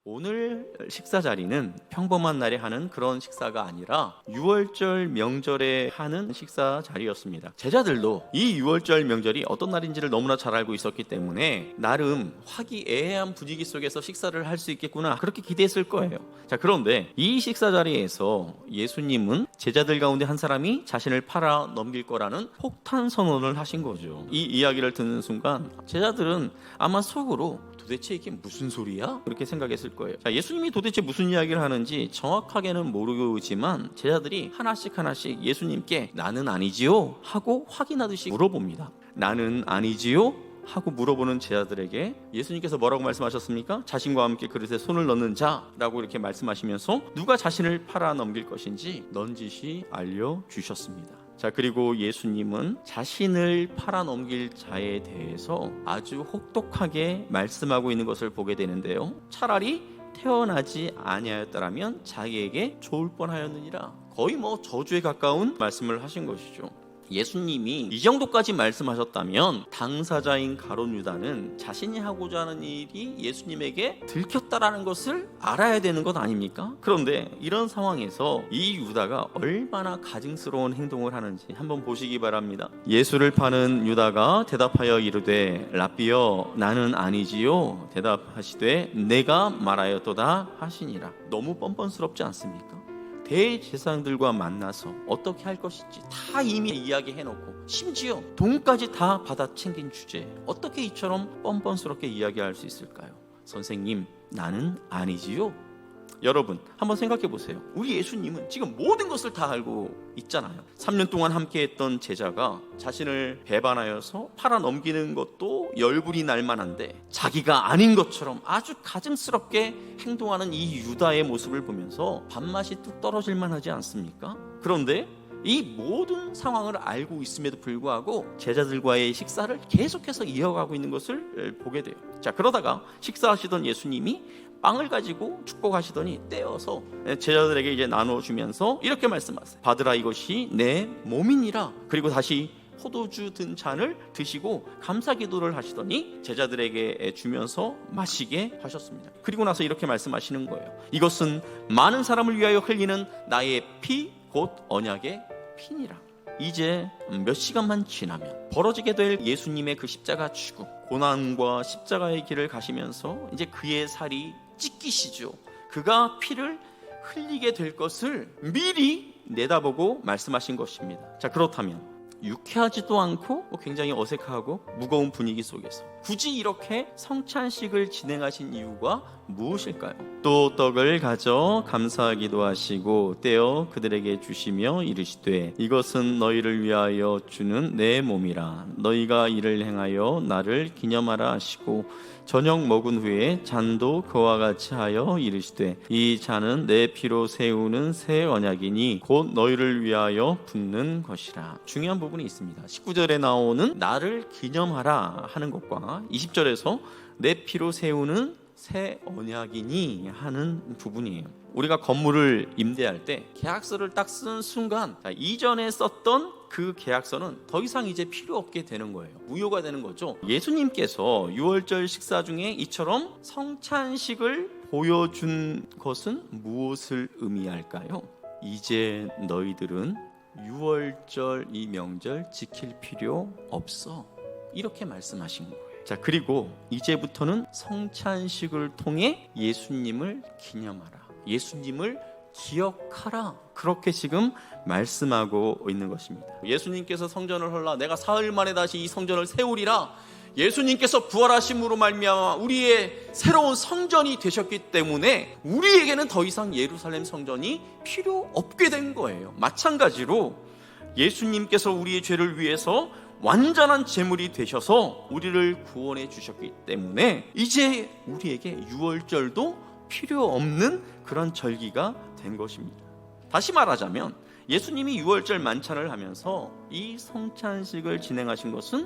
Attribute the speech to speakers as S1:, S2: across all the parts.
S1: 오늘 식사 자리는 평범한 날에 하는 그런 식사가 아니라 유월절 명절에 하는 식사 자리였습니다. 제자들도 이 유월절 명절이 어떤 날인지를 너무나 잘 알고 있었기 때문에 나름 화기애애한 분위기 속에서 식사를 할 수 있겠구나, 그렇게 기대했을 거예요. 자, 그런데 이 식사 자리에서 예수님은 제자들 가운데 한 사람이 자신을 팔아 넘길 거라는 폭탄 선언을 하신 거죠. 이 이야기를 듣는 순간 제자들은 아마 속으로 도대체 이게 무슨 소리야? 그렇게 생각했을 거예요. 자, 예수님이 도대체 무슨 이야기를 하는지 정확하게는 모르지만 제자들이 하나씩 예수님께 나는 아니지요? 하고 확인하듯이 물어봅니다. 나는 아니지요? 하고 물어보는 제자들에게 예수님께서 뭐라고 말씀하셨습니까? 자신과 함께 그릇에 손을 넣는 자라고 이렇게 말씀하시면서 누가 자신을 팔아 넘길 것인지 넌지시 알려주셨습니다. 자, 그리고 예수님은 자신을 팔아 넘길 자에 대해서 아주 혹독하게 말씀하고 있는 것을 보게 되는데요. 차라리 태어나지 아니하였더라면 자기에게 좋을 뻔하였느니라, 거의 저주에 가까운 말씀을 하신 것이죠. 예수님이 이 정도까지 말씀하셨다면 당사자인 가룟 유다는 자신이 하고자 하는 일이 예수님에게 들켰다라는 것을 알아야 되는 것 아닙니까? 그런데 이런 상황에서 이 유다가 얼마나 가증스러운 행동을 하는지 한번 보시기 바랍니다. 예수를 파는 유다가 대답하여 이르되 랍비여 나는 아니지요. 대답하시되 내가 말하였도다 하시니라. 너무 뻔뻔스럽지 않습니까? 대제사장들과 만나서 어떻게 할 것인지 다 이미 이야기해놓고 심지어 돈까지 다 받아 챙긴 주제에 어떻게 이처럼 뻔뻔스럽게 이야기할 수 있을까요? 선생님, 나는 아니지요. 여러분 한번 생각해 보세요. 우리 예수님은 지금 모든 것을 다 알고 있잖아요. 3년 동안 함께했던 제자가 자신을 배반하여서 팔아 넘기는 것도 열불이 날 만한데 자기가 아닌 것처럼 아주 가증스럽게 행동하는 이 유다의 모습을 보면서 밥맛이 뚝 떨어질 만하지 않습니까? 그런데 이 모든 상황을 알고 있음에도 불구하고 제자들과의 식사를 계속해서 이어가고 있는 것을 보게 돼요. 자, 그러다가 식사하시던 예수님이 빵을 가지고 축복하시더니 떼어서 제자들에게 이제 나눠주면서 이렇게 말씀하세요. 받으라, 이것이 내 몸이니라. 그리고 다시 포도주 든 잔을 드시고 감사 기도를 하시더니 제자들에게 주면서 마시게 하셨습니다. 그리고 나서 이렇게 말씀하시는 거예요. 이것은 많은 사람을 위하여 흘리는 나의 피, 곧 언약의 피니라. 이제 몇 시간만 지나면 벌어지게 될 예수님의 그 십자가 죽음, 고난과 십자가의 길을 가시면서 이제 그의 살이 찢기시죠. 그가 피를 흘리게 될 것을 미리 내다보고 말씀하신 것입니다. 자, 그렇다면 유쾌하지도 않고 굉장히 어색하고 무거운 분위기 속에서 굳이 이렇게 성찬식을 진행하신 이유가 무엇일까요? 또 떡을 가져 감사하기도 하시고 떼어 그들에게 주시며 이르시되 이것은 너희를 위하여 주는 내 몸이라. 너희가 이를 행하여 나를 기념하라 하시고 저녁 먹은 후에 잔도 그와 같이 하여 이르시되 이 잔은 내 피로 세우는 새 언약이니 곧 너희를 위하여 붓는 것이라. 중요한 부분이 있습니다. 19절에 나오는 나를 기념하라 하는 것과 20절에서 내 피로 세우는 새 언약이니 하는 부분이에요. 우리가 건물을 임대할 때 계약서를 딱 쓴 순간 이전에 썼던 그 계약서는 더 이상 이제 필요 없게 되는 거예요. 무효가 되는 거죠. 예수님께서 유월절 식사 중에 이처럼 성찬식을 보여준 것은 무엇을 의미할까요? 이제 너희들은 유월절 이 명절 지킬 필요 없어, 이렇게 말씀하신 거예요. 자, 그리고 이제부터는 성찬식을 통해 예수님을 기념하라, 예수님을 기억하라, 그렇게 지금 말씀하고 있는 것입니다. 예수님께서 성전을 헐라 내가 사흘 만에 다시 이 성전을 세우리라. 예수님께서 부활하심으로 말미암아 우리의 새로운 성전이 되셨기 때문에 우리에게는 더 이상 예루살렘 성전이 필요 없게 된 거예요. 마찬가지로 예수님께서 우리의 죄를 위해서 완전한 제물이 되셔서 우리를 구원해 주셨기 때문에 이제 우리에게 유월절도 필요 없는 그런 절기가 된 것입니다. 다시 말하자면 예수님이 유월절 만찬을 하면서 이 성찬식을 진행하신 것은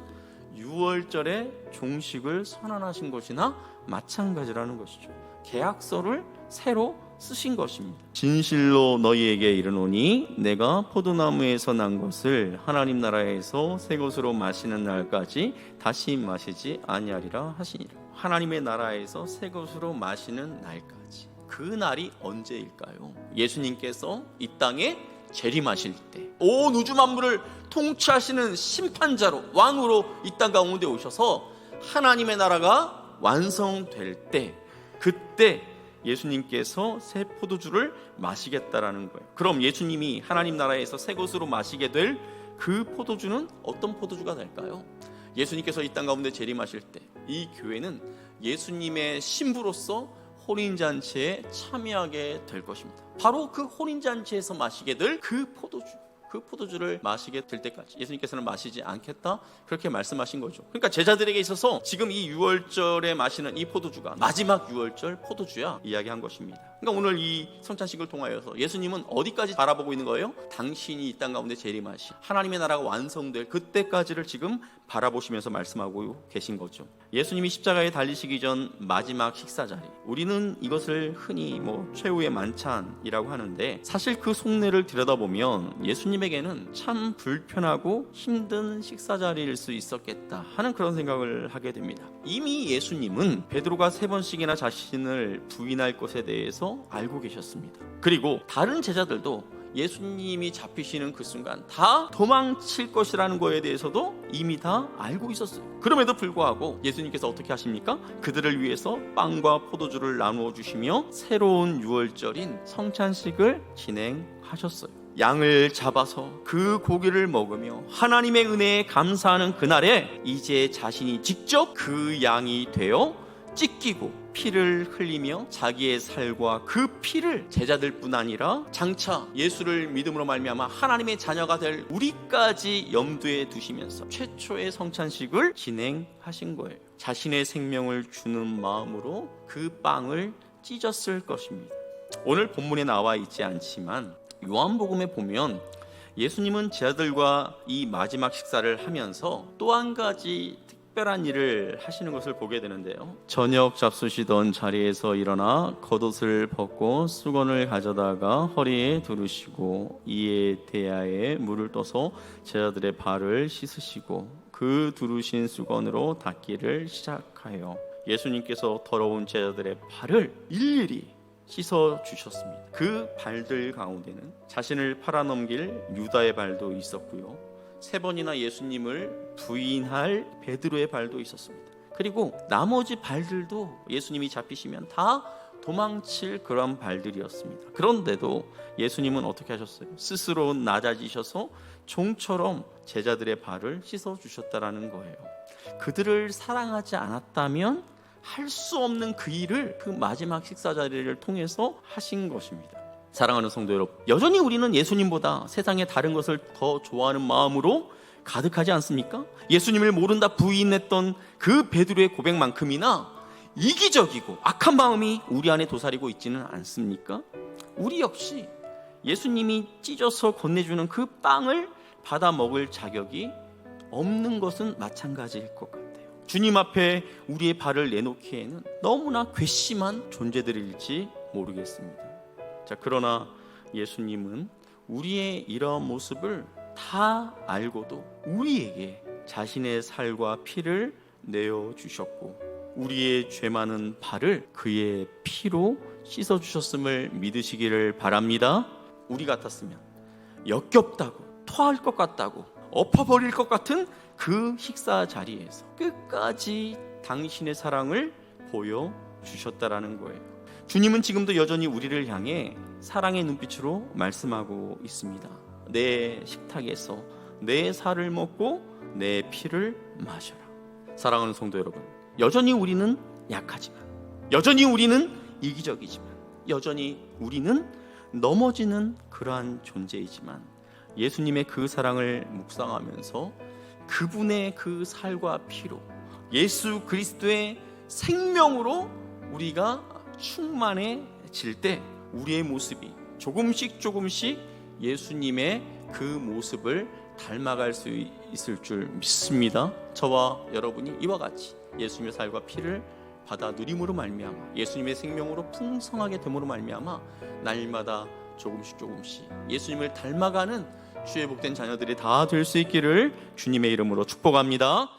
S1: 유월절의 종식을 선언하신 것이나 마찬가지라는 것이죠. 계약서를 새로 쓰신 것입니다. 진실로 너희에게 이르노니 내가 포도나무에서 난 것을 하나님 나라에서 새 것으로 마시는 날까지 다시 마시지 아니하리라 하시니라. 하나님의 나라에서 새 것으로 마시는 날까지. 그 날이 언제일까요? 예수님께서 이 땅에 재림하실 때, 온 우주 만물을 통치하시는 심판자로, 왕으로 이 땅 가운데 오셔서 하나님의 나라가 완성될 때, 그때 예수님께서 새 포도주를 마시겠다라는 거예요. 그럼 예수님이 하나님 나라에서 새 것으로 마시게 될 그 포도주는 어떤 포도주가 될까요? 예수님께서 이 땅 가운데 재림하실 때 이 교회는 예수님의 신부로서 혼인잔치에 참여하게 될 것입니다. 바로 그 혼인잔치에서 마시게 될 그 포도주를 마시게 될 때까지 예수님께서는 마시지 않겠다, 그렇게 말씀하신 거죠. 그러니까 제자들에게 있어서 지금 이 유월절에 마시는 이 포도주가 마지막 유월절 포도주야 이야기한 것입니다. 그러니까 오늘 이 성찬식을 통하여서 예수님은 어디까지 바라보고 있는 거예요? 당신이 이 땅 가운데 재림하시 하나님의 나라가 완성될 그때까지를 지금 바라보시면서 말씀하고 계신 거죠. 예수님이 십자가에 달리시기 전 마지막 식사 자리, 우리는 이것을 흔히 최후의 만찬이라고 하는데, 사실 그 속내를 들여다보면 예수님에게는 참 불편하고 힘든 식사 자리일 수 있었겠다 하는 그런 생각을 하게 됩니다. 이미 예수님은 베드로가 3번씩이나 자신을 부인할 것에 대해서 알고 계셨습니다. 그리고 다른 제자들도 예수님이 잡히시는 그 순간 다 도망칠 것이라는 거에 대해서도 이미 다 알고 있었어요. 그럼에도 불구하고 예수님께서 어떻게 하십니까? 그들을 위해서 빵과 포도주를 나누어 주시며 새로운 유월절인 성찬식을 진행하셨어요. 양을 잡아서 그 고기를 먹으며 하나님의 은혜에 감사하는 그날에 이제 자신이 직접 그 양이 되어 찢기고 피를 흘리며 자기의 살과 그 피를 제자들뿐 아니라 장차 예수를 믿음으로 말미암아 하나님의 자녀가 될 우리까지 염두에 두시면서 최초의 성찬식을 진행하신 거예요. 자신의 생명을 주는 마음으로 그 빵을 찢었을 것입니다. 오늘 본문에 나와 있지 않지만 요한복음에 보면 예수님은 제자들과 이 마지막 식사를 하면서 또 한 가지 특별한 일을 하시는 것을 보게 되는데요. 저녁 잡수시던 자리에서 일어나 겉옷을 벗고 수건을 가져다가 허리에 두르시고 이에 대야에 물을 떠서 제자들의 발을 씻으시고 그 두르신 수건으로 닦기를 시작하여 예수님께서 더러운 제자들의 발을 일일이 씻어 주셨습니다. 그 발들 가운데는 자신을 팔아넘길 유다의 발도 있었고요, 3번이나 예수님을 부인할 베드로의 발도 있었습니다. 그리고 나머지 발들도 예수님이 잡히시면 다 도망칠 그런 발들이었습니다. 그런데도 예수님은 어떻게 하셨어요? 스스로 낮아지셔서 종처럼 제자들의 발을 씻어 주셨다라는 거예요. 그들을 사랑하지 않았다면 할 수 없는 그 일을 그 마지막 식사 자리를 통해서 하신 것입니다. 사랑하는 성도 여러분, 여전히 우리는 예수님보다 세상의 다른 것을 더 좋아하는 마음으로 가득하지 않습니까? 예수님을 모른다 부인했던 그 베드로의 고백만큼이나 이기적이고 악한 마음이 우리 안에 도사리고 있지는 않습니까? 우리 역시 예수님이 찢어서 건네주는 그 빵을 받아 먹을 자격이 없는 것은 마찬가지일 것 같아요. 주님 앞에 우리의 발을 내놓기에는 너무나 괘씸한 존재들일지 모르겠습니다. 자, 그러나 예수님은 우리의 이러한 모습을 다 알고도 우리에게 자신의 살과 피를 내어 주셨고 우리의 죄 많은 발을 그의 피로 씻어 주셨음을 믿으시기를 바랍니다. 우리 같았으면 역겹다고, 토할 것 같다고, 엎어버릴 것 같은 그 식사 자리에서 끝까지 당신의 사랑을 보여주셨다라는 거예요. 주님은 지금도 여전히 우리를 향해 사랑의 눈빛으로 말씀하고 있습니다. 내 식탁에서 내 살을 먹고 내 피를 마셔라. 사랑하는 성도 여러분, 여전히 우리는 약하지만, 여전히 우리는 이기적이지만, 여전히 우리는 넘어지는 그러한 존재이지만 예수님의 그 사랑을 묵상하면서 그분의 그 살과 피로, 예수 그리스도의 생명으로 우리가 충만해질 때 우리의 모습이 조금씩 예수님의 그 모습을 닮아갈 수 있을 줄 믿습니다. 저와 여러분이 이와 같이 예수님의 살과 피를 받아 누림으로 말미암아 예수님의 생명으로 풍성하게 됨으로 말미암아 날마다 조금씩 예수님을 닮아가는 주의 복된 자녀들이 다 될 수 있기를 주님의 이름으로 축복합니다.